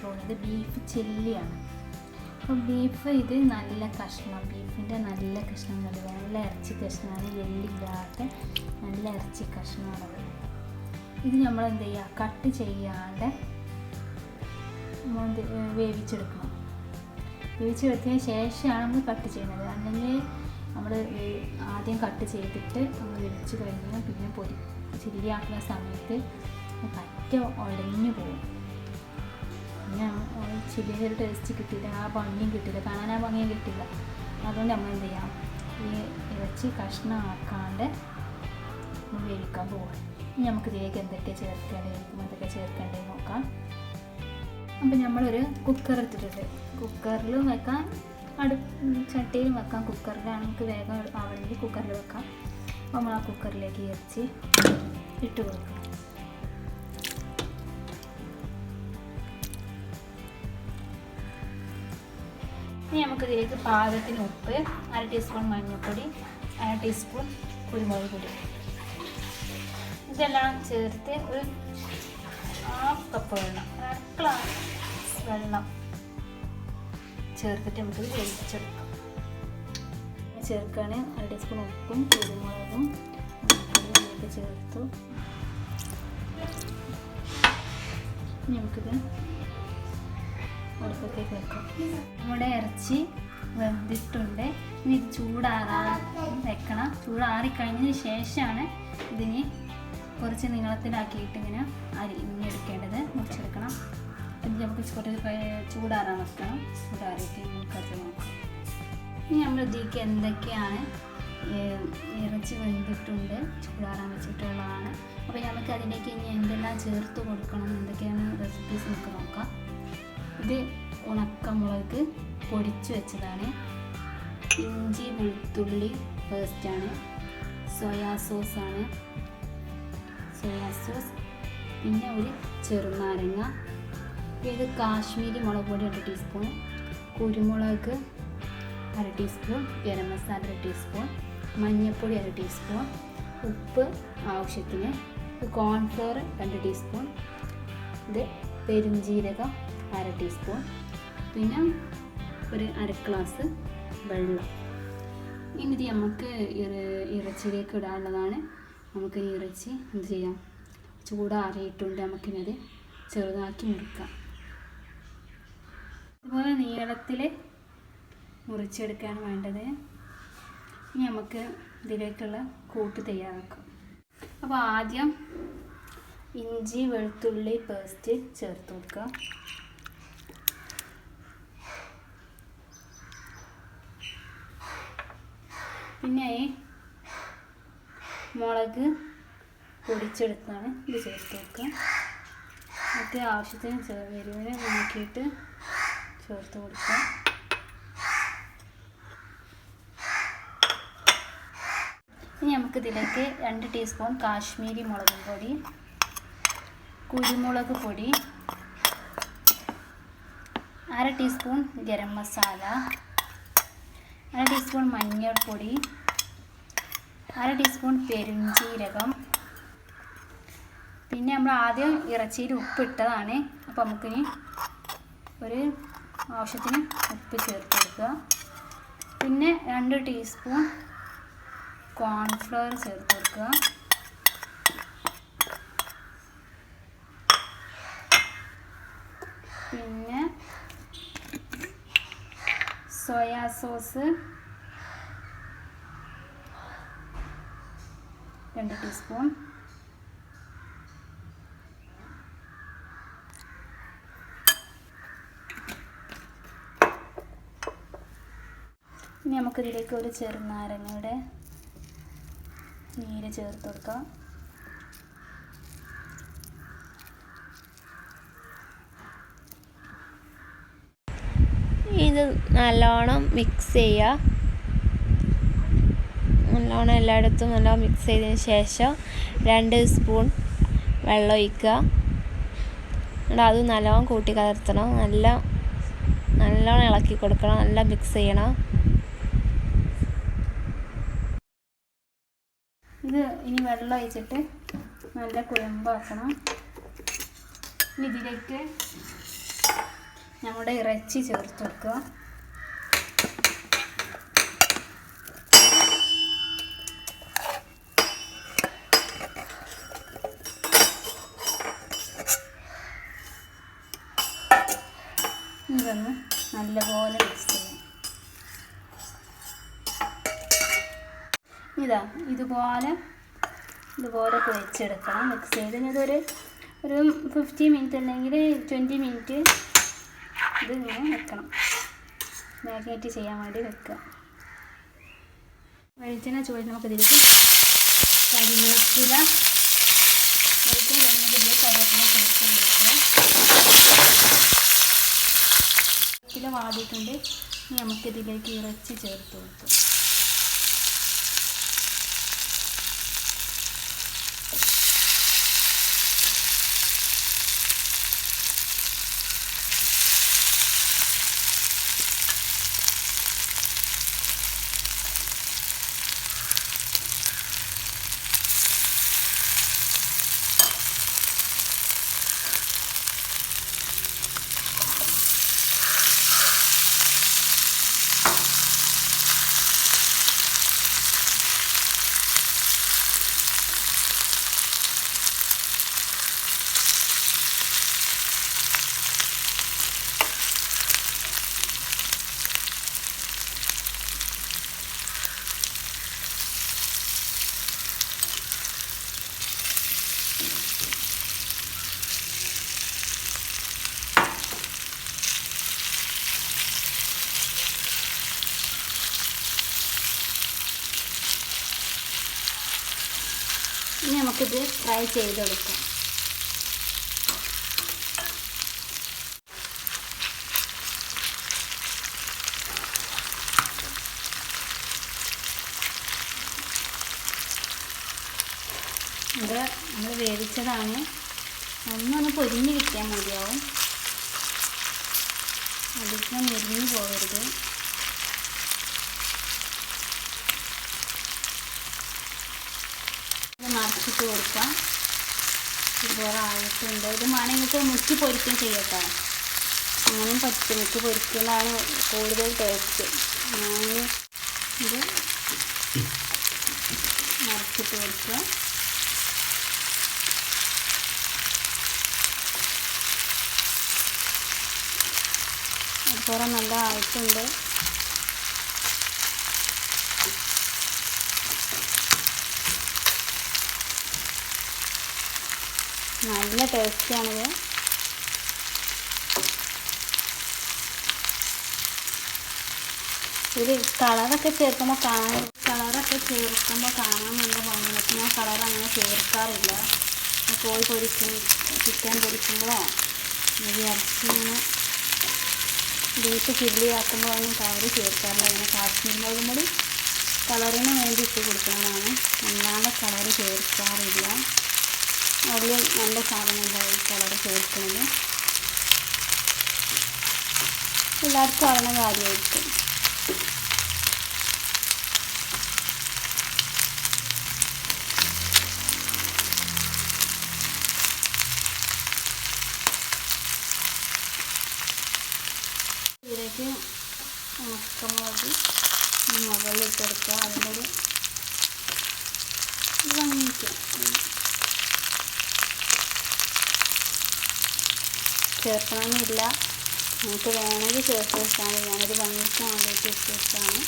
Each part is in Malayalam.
പോകുന്നത് ബീഫ് ചില്ലിയാണ്. അപ്പോൾ ബീഫ് ഇത് നല്ല കഷ്ണം, ബീഫിൻ്റെ നല്ല കഷ്ണങ്ങൾ, നല്ല ഇറച്ചി കഷ്ണമാണ്, എല്ലില്ലാത്ത നല്ല ഇറച്ചി കഷ്ണമാണത്. ഇത് നമ്മൾ എന്ത് ചെയ്യുക, കട്ട് ചെയ്യാതെ വേവിച്ചെടുക്കണം. വേവിച്ചെടുത്തതിന് ശേഷമാണ് നമ്മൾ കട്ട് ചെയ്യുന്നത്. അല്ലെങ്കിൽ നമ്മൾ ആദ്യം കട്ട് ചെയ്തിട്ട് നമ്മൾ വേവിച്ച് കഴിഞ്ഞാൽ പിന്നെ ചില്ലിയാക്കുന്ന സമയത്ത് പറ്റ ഉടഞ്ഞു പോകും. പിന്നെ ചില്ലിൻ്റെ ഒരു ടേസ്റ്റ് കിട്ടില്ല, ആ ഭംഗിയും കിട്ടില്ല, കാണാൻ ആ ഭംഗിയും കിട്ടില്ല. അതുകൊണ്ട് നമ്മൾ എന്ത് ചെയ്യാം, ഈ ഇറച്ചി കഷ്ണമാക്കാണ്ട് നമ്മൾ വേവിക്കാൻ പോകും. ഇനി നമുക്ക് ഇതിലേക്ക് എന്തൊക്കെ ചേർക്കേണ്ടത് നോക്കാം. അപ്പം നമ്മളൊരു കുക്കർ എടുത്തിട്ടുണ്ട്. കുക്കറിൽ വെക്കാം, ചട്ടിയിലും വെക്കാം. കുക്കറിലാണ് നമുക്ക് വേഗം ആവണമെങ്കിൽ കുക്കറിൽ വെക്കാം. അപ്പോൾ നമ്മൾ ആ കുക്കറിലേക്ക് ഇറച്ചി ഇട്ട് കൊടുക്കണം. ഇനി നമുക്കിതിലേക്ക് പാകത്തിന് ഉപ്പ്, 1/2 ടീസ്പൂൺ മഞ്ഞൾപ്പൊടി, 1/2 ടീസ്പൂൺ കുരുമുളക് പൊടി, ഇതെല്ലാം ചേർത്ത് ഒരു 1/2 കപ്പ് വെള്ളം, 1 ഗ്ലാസ് വെള്ളം ചേർത്തിട്ട് നമുക്ക് വേവിച്ചെടുക്കാം. ചേർക്കുകയാണ് 1/2 ടീസ്പൂൺ ഉപ്പും കുരുമുളകും മഞ്ഞൾപ്പൊടിയും ചേർത്തു. നമുക്കിത് അടുപ്പത്തേക്ക് വെക്കാം. നമ്മുടെ ഇറച്ചി വെന്തിട്ടുണ്ട്. ഇനി ചൂടാറാൻ വെക്കണം. ചൂടാറിക്കഴിഞ്ഞതിന് ശേഷമാണ് ഇതിന് കുറച്ച് നീളത്തിലാക്കിയിട്ട് ഇങ്ങനെ അരിഞ്ഞെടുക്കേണ്ടത്, മുറിച്ചെടുക്കണം. ഇത് നമുക്ക് കുറച്ച് ചൂടാറാൻ വെക്കണം. ചൂടാറിയിട്ട് നമുക്കത് നോക്കാം. ഇനി നമ്മൾ ഇതിലേക്ക് എന്തൊക്കെയാണ്, ഇറച്ചി വെന്തിട്ടുണ്ട്, ചൂടാറാൻ വെച്ചിട്ടുള്ളതാണ്. അപ്പോൾ നമുക്ക് അതിലേക്ക് ഇനി എന്തെല്ലാം ചേർത്ത് കൊടുക്കണം, എന്തൊക്കെയാണ് റെസിപ്പീസ് നമുക്ക് നോക്കാം. ഇത് ഉണക്കമുളക് പൊടിച്ചു വെച്ചതാണ്, ഇഞ്ചി വെളുത്തുള്ളി പേസ്റ്റാണ്, സോയാ സോസാണ്, പിന്നെ ഒരു ചെറുനാരങ്ങ, ഇത് കാശ്മീരി മുളക് പൊടി 1 ടീസ്പൂൺ, കുരുമുളക് 1/2 ടീസ്പൂൺ, ഗരം മസാല 1 ടീസ്പൂൺ, മഞ്ഞൾപ്പൊടി 1 ടീസ്പൂൺ, ഉപ്പ് ആവശ്യത്തിന്, കോൺഫ്ലവർ 2 ടീസ്പൂൺ, ഇത് പെരുംജീരകം 1/2 ടീസ്പൂൺ, പിന്നെ ഒരു 1/2 ഗ്ലാസ് വെള്ളം. ഇനി ഇത് നമുക്ക് ഇറച്ചിയിലേക്ക് ഇടാനുള്ളതാണ്. നമുക്ക് ഈ ഇറച്ചി എന്ത് ചെയ്യാം, ചൂടാറിയിട്ടുണ്ട്, നമുക്കിനത് ചെറുതാക്കി മുറിക്കാം. അതുപോലെ നീളത്തിൽ മുറിച്ചെടുക്കുകയാണ് വേണ്ടത്. ഇനി നമുക്ക് ഇതിലേക്കുള്ള കൂട്ട് തയ്യാറാക്കാം. അപ്പോൾ ആദ്യം ഇഞ്ചി വെളുത്തുള്ളി പേസ്റ്റ് ചേർത്ത് കൊടുക്കുക. പിന്നെ മുളക് പൊടിച്ചെടുത്താണ് ഇത് ചേർത്ത് കൊടുക്കുക. മറ്റേ ആവശ്യത്തിന് എരിവിനെ നോക്കിയിട്ട് ചേർത്ത് കൊടുക്കുക. ഇനി നമുക്കിതിലേക്ക് 2 ടീസ്പൂൺ കാശ്മീരി മുളക് പൊടി, കുരുമുളക് പൊടി, 1/2 ടീസ്പൂൺ ഗരം മസാല, 1/2 ടീസ്പൂൺ മഞ്ഞൾപ്പൊടി, 1/2 ടീസ്പൂൺ പെരുംജീരകം, പിന്നെ നമ്മൾ ആദ്യം ഇറച്ചിയിൽ ഉപ്പിട്ടതാണ്. അപ്പോൾ നമുക്കിനി ഒരു ആവശ്യത്തിന് ഉപ്പ് ചേർത്ത് കൊടുക്കുക. പിന്നെ 2 ടീസ്പൂൺ കോൺഫ്ലവർ ചേർത്ത് കൊടുക്കുക. പിന്നെ സോയാ സോസ് 2 ടീസ്പൂൺ, ഇനി നമുക്കിതിലേക്ക് ഒരു ചെറുനാരങ്ങയുടെ നീര് ചേർത്ത് കൊടുക്കാം. ഇത് നല്ലോണം മിക്സ് ചെയ്യുക. നല്ലോണം എല്ലായിടത്തും നല്ലോണം മിക്സ് ചെയ്തതിന് ശേഷം 2 സ്പൂൺ വെള്ളം ഒഴിക്കുക. എന്നിട്ട് അത് നല്ലോണം കൂട്ടി കലർത്തണം. നല്ലോണം ഇളക്കി കൊടുക്കണം. നല്ല മിക്സ് ചെയ്യണം. ഇത് ഇനി വെള്ളം ഒഴിച്ചിട്ട് നല്ല കുഴമ്പാക്കണം. ഇതിലേക്ക് നമ്മുടെ ഇറച്ചി ചേർത്ത് കൊടുക്കുക. ഇതൊന്ന് നല്ലപോലെ മിക്സ് ചെയ്യാം. ഇതുപോലെ കുഴച്ചെടുക്കണം. മിക്സ് ചെയ്ത് ഇതൊരു 50 മിനിറ്റ് അല്ലെങ്കിൽ 20 മിനിറ്റ് ഇതിങ്ങനെ വെക്കണം. മാഗ്നേറ്റ് ചെയ്യാൻ വേണ്ടി വെക്കുക. വെളിച്ചെണ്ണ ചൂട് നമുക്കിതിലേക്ക് കറിവേപ്പില വാടിയിട്ടുണ്ട്. ഇനി നമുക്കിതിലേക്ക് ഇറച്ചി ചേർത്ത് കൊടുക്കാം. ഇനി നമുക്കിത് ഫ്രൈ ചെയ്തെടുക്കാം. ഇത് നമ്മൾ വേവിച്ചതാണ്. ഒന്നൊന്ന് പൊരിഞ്ഞ് കിട്ടിയാൽ മതിയാവും. അധികം മുരിഞ്ഞ് പോകരുത്. മറിച്ചിട്ട് കൊടുക്കാം. ഇതുപോലെ ആയിട്ടുണ്ട്. ഇത് വേണമെങ്കിൽ മുക്കി പൊരിക്കുകയും ചെയ്യട്ടോ. അങ്ങനെയും പറ്റും. മുക്കി പൊരിക്കുന്നതാണ് കൂടുതൽ ടേസ്റ്റ്. ഞാൻ ഇത് മറിച്ചിട്ട് കൊടുക്കുക. അതുപോലെ നല്ല ആയിട്ടുണ്ട്. നല്ല ടേസ്റ്റിയാണിത്. ഇത് കളറൊക്കെ ചേർക്കുമ്പോൾ കാണാൻ നല്ല ഭംഗിയാണ്. ഞാൻ കളർ അങ്ങനെ ചേർക്കാറില്ല. കോഴി പൊരിക്കും, ചിക്കൻ പൊരിക്കുമ്പോഴോ ഇറച്ചിങ്ങനെ ബീഫ് ചില്ലി ആക്കുമ്പോഴൊന്നും കളർ ചേർക്കാറില്ല. അങ്ങനെ കാശ്മീർ മുളകും പൊടി കളറിന് വേണ്ടി ഇട്ട് കൊടുക്കുന്നതാണ്. അല്ലാതെ കളർ ചേർക്കാറില്ല. അതിൽ നല്ല സാധനമല്ല ഈ കളർ ചേർക്കുന്നത്. എല്ലാവർക്കും അറിയുന്ന കാര്യമായിരിക്കും. ഇതിലേക്ക് ഉണക്കമുളക് മുകളിൽ ഇട്ടെടുക്കുക. അതിൻ്റെ ഒരു ഭംഗിക്ക് ചേർക്കണമെന്നില്ല. നമുക്ക് വേണമെങ്കിൽ ചേർത്ത് വെച്ചാൽ ഞാനൊരു ഭംഗിക്ക് വേണ്ടിയിട്ട് ഇട്ട് വെച്ചാണ്.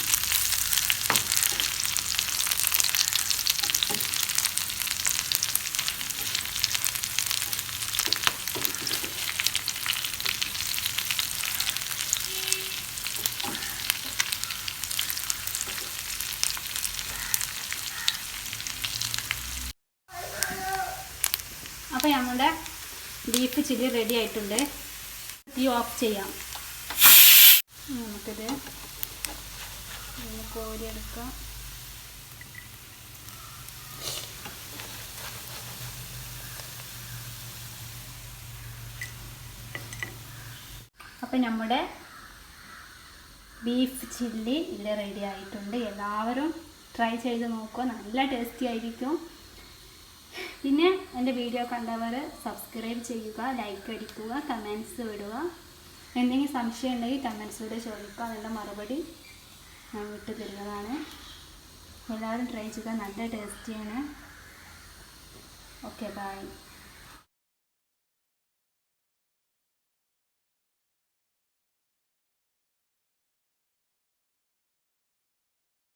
അപ്പോൾ നമ്മുടെ ബീഫ് ചില്ലി റെഡി ആയിട്ടുണ്ട്. തീ ഓഫ് ചെയ്യാം. നമുക്കിത് കോരിയെടുക്കാം. അപ്പം നമ്മുടെ ബീഫ് ചില്ലി ഇവിടെ റെഡി ആയിട്ടുണ്ട്. എല്ലാവരും ട്രൈ ചെയ്ത് നോക്കുക. നല്ല ടേസ്റ്റി ആയിരിക്കും. പിന്നെ എൻ്റെ വീഡിയോ കണ്ടവർ സബ്സ്ക്രൈബ് ചെയ്യുക, ലൈക്ക് അടിക്കുക, കമൻറ്റ്സ് ഇടുക. എന്തെങ്കിലും സംശയം ഉണ്ടെങ്കിൽ കമൻസിലൂടെ ചോദിക്കുക, അതിനുള്ള മറുപടി ഞാൻ വിട്ടു തരുന്നതാണ്. എല്ലാവരും ട്രൈ ചെയ്യുക, നല്ല ടേസ്റ്റിയാണ്. Okay, by.